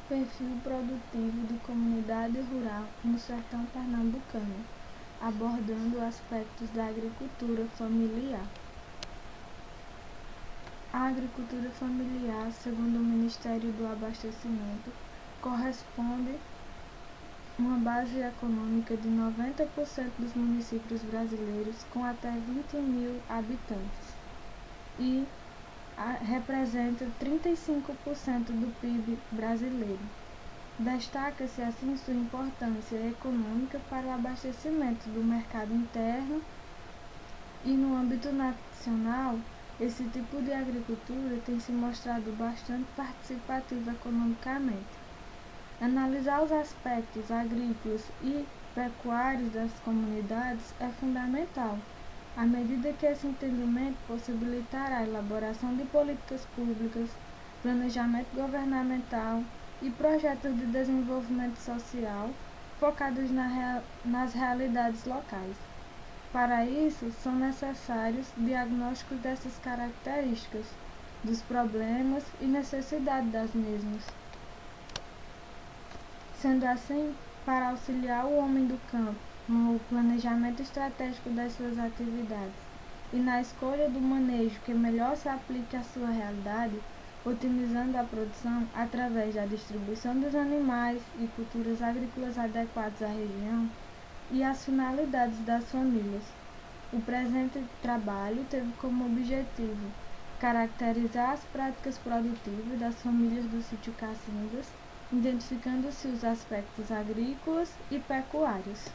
Perfil produtivo de comunidade rural no sertão pernambucano, abordando aspectos da agricultura familiar. A agricultura familiar, segundo o Ministério do Abastecimento, corresponde uma base econômica de 90% dos municípios brasileiros com até 20 mil habitantes e representa 35% do PIB brasileiro. Destaca-se assim sua importância econômica para o abastecimento do mercado interno e no âmbito nacional, esse tipo de agricultura tem se mostrado bastante participativo economicamente. Analisar os aspectos agrícolas e pecuários das comunidades é fundamental, à medida que esse entendimento possibilitará a elaboração de políticas públicas, planejamento governamental e projetos de desenvolvimento social focados nas realidades locais. Para isso, são necessários diagnósticos dessas características, dos problemas e necessidades das mesmas. Sendo assim, para auxiliar o homem do campo no planejamento estratégico das suas atividades e na escolha do manejo que melhor se aplique à sua realidade, otimizando a produção através da distribuição dos animais e culturas agrícolas adequadas à região e às finalidades das famílias. O presente trabalho teve como objetivo caracterizar as práticas produtivas das famílias do sítio Cacimbas, identificando-se os aspectos agrícolas e pecuários.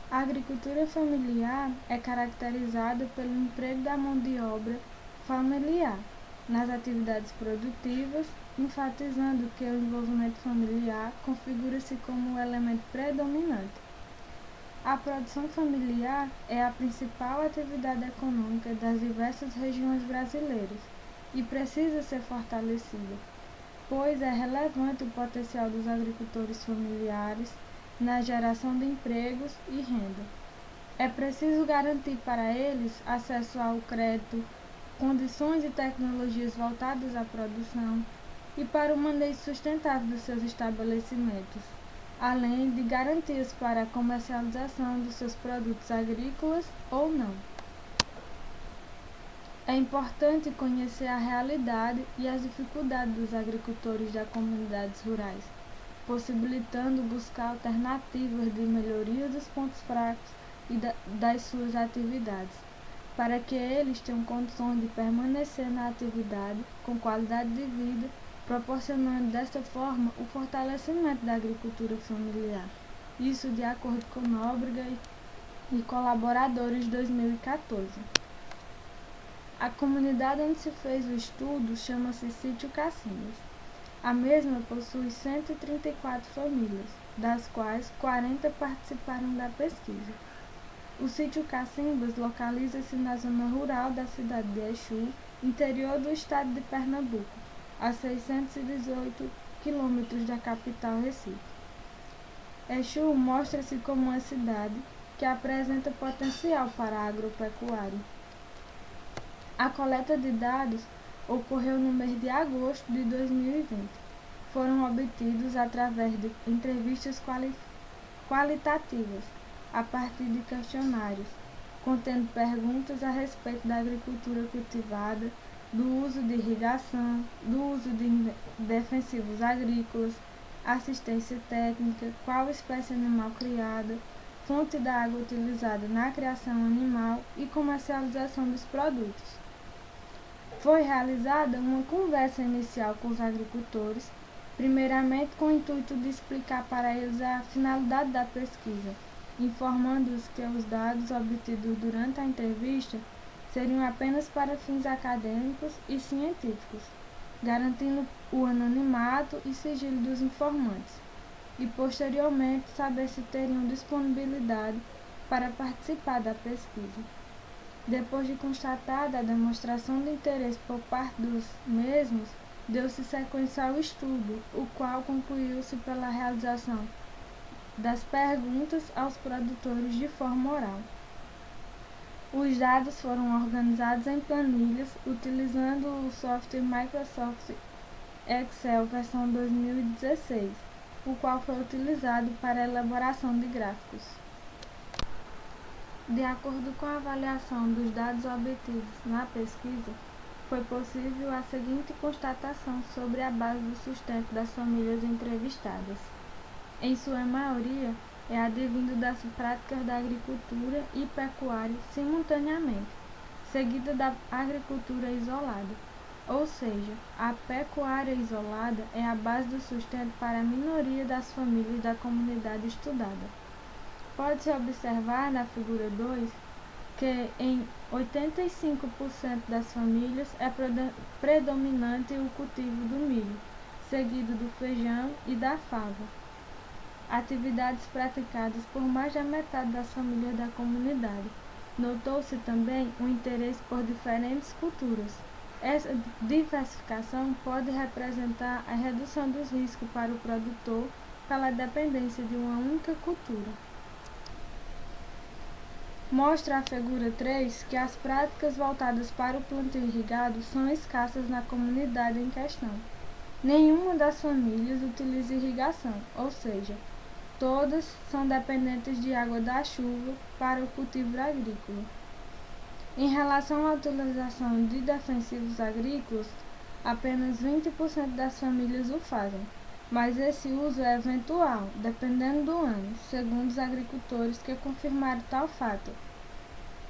A agricultura familiar é caracterizada pelo emprego da mão de obra familiar nas atividades produtivas, enfatizando que o envolvimento familiar configura-se como o elemento predominante. A produção familiar é a principal atividade econômica das diversas regiões brasileiras e precisa ser fortalecida, pois é relevante o potencial dos agricultores familiares na geração de empregos e renda. É preciso garantir para eles acesso ao crédito, condições e tecnologias voltadas à produção e para o manejo sustentável dos seus estabelecimentos, além de garantias para a comercialização dos seus produtos agrícolas ou não. É importante conhecer a realidade e as dificuldades dos agricultores das comunidades rurais, possibilitando buscar alternativas de melhoria dos pontos fracos e das suas atividades, para que eles tenham condições de permanecer na atividade com qualidade de vida, proporcionando desta forma o fortalecimento da agricultura familiar. Isso de acordo com Nóbrega e colaboradores 2014. A comunidade onde se fez o estudo chama-se Sítio Cacimbas. A mesma possui 134 famílias, das quais 40 participaram da pesquisa. O Sítio Cacimbas localiza-se na zona rural da cidade de Exu, interior do estado de Pernambuco, a 618 quilômetros da capital Recife. Exu mostra-se como uma cidade que apresenta potencial para a agropecuária. A coleta de dados ocorreu no mês de agosto de 2020. Foram obtidos através de entrevistas qualitativas, a partir de questionários, contendo perguntas a respeito da agricultura cultivada, do uso de irrigação, do uso de defensivos agrícolas, assistência técnica, qual espécie animal criada, fonte da água utilizada na criação animal e comercialização dos produtos. Foi realizada uma conversa inicial com os agricultores, primeiramente com o intuito de explicar para eles a finalidade da pesquisa, informando-os que os dados obtidos durante a entrevista seriam apenas para fins acadêmicos e científicos, garantindo o anonimato e sigilo dos informantes, e posteriormente saber se teriam disponibilidade para participar da pesquisa. Depois de constatada a demonstração de interesse por parte dos mesmos, deu-se sequência ao estudo, o qual concluiu-se pela realização das perguntas aos produtores de forma oral. Os dados foram organizados em planilhas utilizando o software Microsoft Excel versão 2016, o qual foi utilizado para a elaboração de gráficos. De acordo com a avaliação dos dados obtidos na pesquisa, foi possível a seguinte constatação sobre a base do sustento das famílias entrevistadas. Em sua maioria, é advindo das práticas da agricultura e pecuária simultaneamente, seguida da agricultura isolada. Ou seja, a pecuária isolada é a base do sustento para a minoria das famílias da comunidade estudada. Pode-se observar na figura 2 que em 85% das famílias é predominante o cultivo do milho, seguido do feijão e da fava. Atividades praticadas por mais da metade das famílias da comunidade. Notou-se também o interesse por diferentes culturas. Essa diversificação pode representar a redução dos riscos para o produtor pela dependência de uma única cultura. Mostra a figura 3 que as práticas voltadas para o plantio irrigado são escassas na comunidade em questão. Nenhuma das famílias utiliza irrigação, ou seja, todas são dependentes de água da chuva para o cultivo agrícola. Em relação à utilização de defensivos agrícolas, apenas 20% das famílias o fazem, mas esse uso é eventual, dependendo do ano, segundo os agricultores que confirmaram tal fato,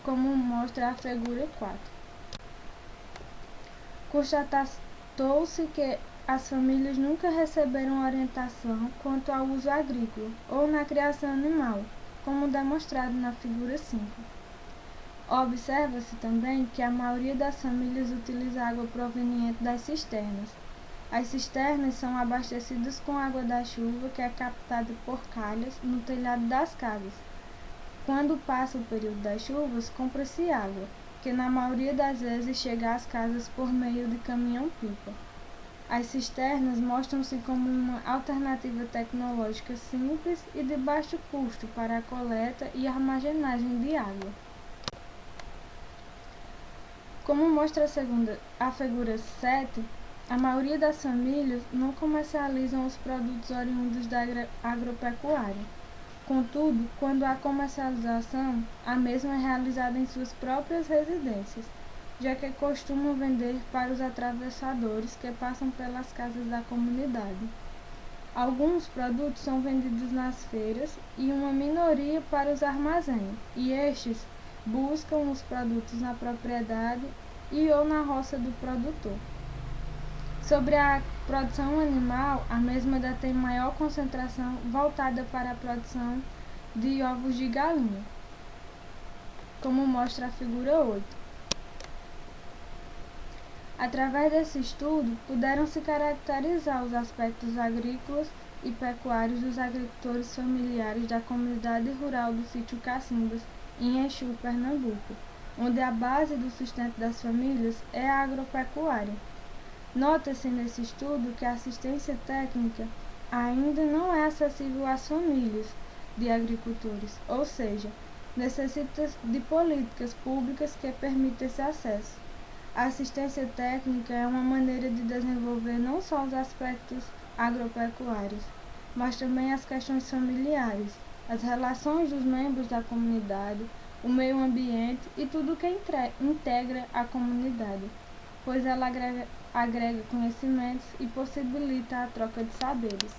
como mostra a figura 4. Constatou-se que as famílias nunca receberam orientação quanto ao uso agrícola ou na criação animal, como demonstrado na figura 5. Observa-se também que a maioria das famílias utiliza água proveniente das cisternas. As cisternas são abastecidas com água da chuva que é captada por calhas no telhado das casas. Quando passa o período das chuvas, compra-se água, que na maioria das vezes chega às casas por meio de caminhão-pipa. As cisternas mostram-se como uma alternativa tecnológica simples e de baixo custo para a coleta e armazenagem de água. Como mostra a figura 7, a maioria das famílias não comercializam os produtos oriundos da agropecuária. Contudo, quando há comercialização, a mesma é realizada em suas próprias residências, já que costumam vender para os atravessadores que passam pelas casas da comunidade. Alguns produtos são vendidos nas feiras e uma minoria para os armazéns, e estes buscam os produtos na propriedade e ou na roça do produtor. Sobre a produção animal, a mesma detém maior concentração voltada para a produção de ovos de galinha, como mostra a figura 8. Através desse estudo, puderam-se caracterizar os aspectos agrícolas e pecuários dos agricultores familiares da comunidade rural do sítio Cacimbas, em Exu, Pernambuco, onde a base do sustento das famílias é a agropecuária. Nota-se nesse estudo que a assistência técnica ainda não é acessível às famílias de agricultores, ou seja, necessita de políticas públicas que permitam esse acesso. A assistência técnica é uma maneira de desenvolver não só os aspectos agropecuários, mas também as questões familiares, as relações dos membros da comunidade, o meio ambiente e tudo que integra a comunidade, pois ela agrega conhecimentos e possibilita a troca de saberes.